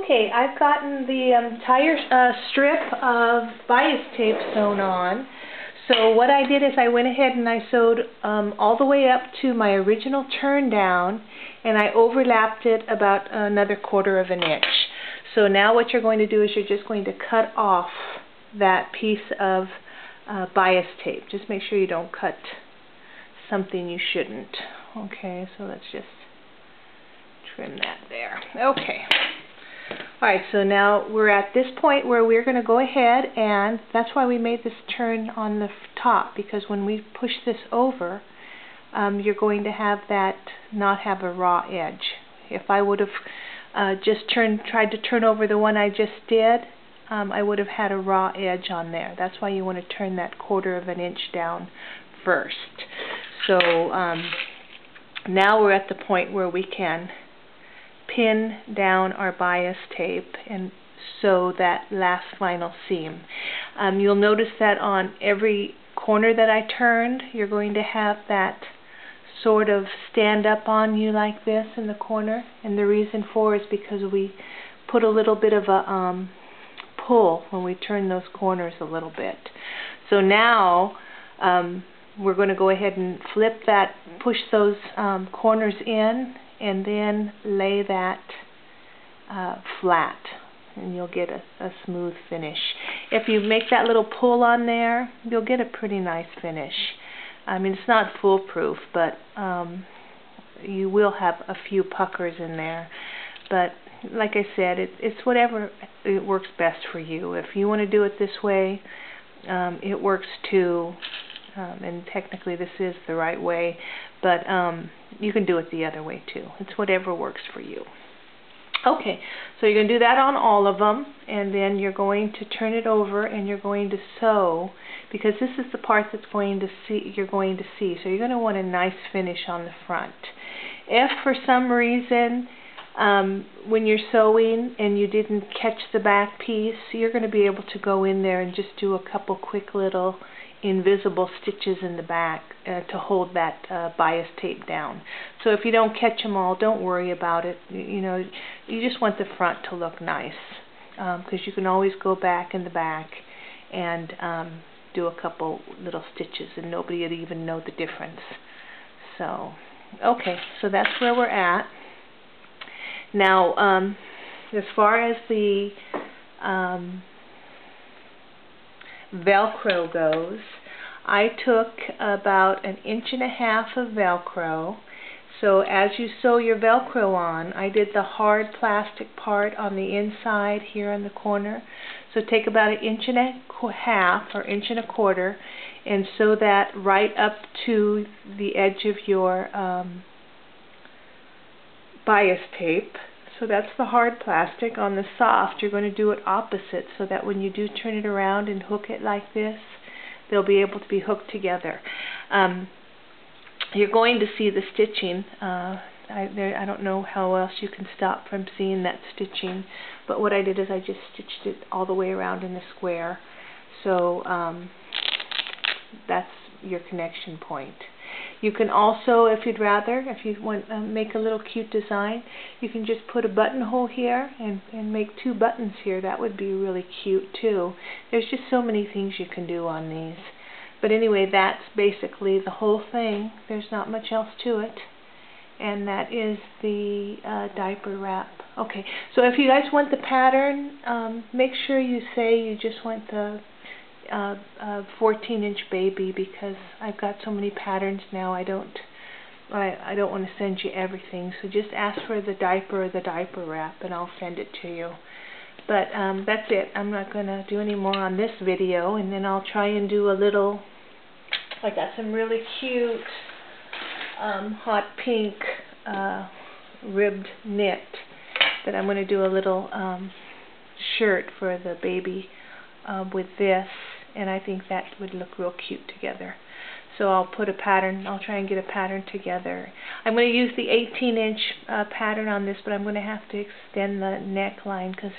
Okay, I've gotten the entire strip of bias tape sewn on. So what I did is I went ahead and I sewed all the way up to my original turn down, and I overlapped it about another 1/4 of an inch. So now what you're going to do is you're just going to cut off that piece of bias tape. Just make sure you don't cut something you shouldn't. Okay, so let's just trim that there. Okay. Alright, so now we're at this point where we're going to go ahead, and that's why we made this turn on the top, because when we push this over, you're going to have that not have a raw edge. If I would have just tried to turn over the one I just did, I would have had a raw edge on there. That's why you want to turn that 1/4 of an inch down first. So now we're at the point where we can pin down our bias tape and sew that last final seam. You'll notice that on every corner that I turned, you're going to have that sort of stand up on you like this in the corner, and the reason for is because we put a little bit of a pull when we turn those corners a little bit. So now we're going to go ahead and flip that, push those corners in, and then lay that flat, and you'll get a smooth finish. If you make that little pull on there, you'll get a pretty nice finish. I mean, it's not foolproof, but you will have a few puckers in there. But like I said, it's whatever it works best for you. If you want to do it this way, it works too. And technically this is the right way, but you can do it the other way too. It's whatever works for you. Okay, so you're going to do that on all of them, and then you're going to turn it over and you're going to sew, because this is the part that's you're going to see. So you're going to want a nice finish on the front. If for some reason when you're sewing and you didn't catch the back piece, you're going to be able to go in there and just do a couple quick little invisible stitches in the back to hold that bias tape down. So if you don't catch them all, don't worry about it. You know, you just want the front to look nice, because you can always go back in the back and do a couple little stitches and nobody would even know the difference. So okay, so that's where we're at. Now as far as the Velcro goes, I took about 1.5 inches of Velcro. So as you sew your Velcro on, I did the hard plastic part on the inside here in the corner. So take about 1.5 inches or 1.25 inches and sew that right up to the edge of your bias tape. So that's the hard plastic. On the soft, you're going to do it opposite, so that when you do turn it around and hook it like this, they'll be able to be hooked together. You're going to see the stitching. I don't know how else you can stop from seeing that stitching, but what I did is I just stitched it all the way around in a square. So that's your connection point. You can also, if you'd rather, if you want to make a little cute design, you can just put a buttonhole here and make 2 buttons here. That would be really cute too. There's just so many things you can do on these. But anyway, that's basically the whole thing. There's not much else to it. And that is the diaper wrap. Okay, so if you guys want the pattern, make sure you say you just want the 14-inch baby, because I've got so many patterns now. I don't want to send you everything. So just ask for the diaper or the diaper wrap, and I'll send it to you. But that's it. I'm not going to do any more on this video, and then I'll try and do a little. I got some really cute hot pink ribbed knit that I'm going to do a little shirt for the baby with this, and I think that would look real cute together. So I'll put a pattern, I'll try and get a pattern together. I'm going to use the 18-inch pattern on this, but I'm going to have to extend the neckline, because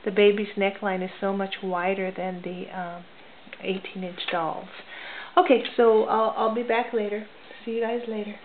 the baby's neckline is so much wider than the 18-inch dolls. Okay, so I'll be back later. See you guys later.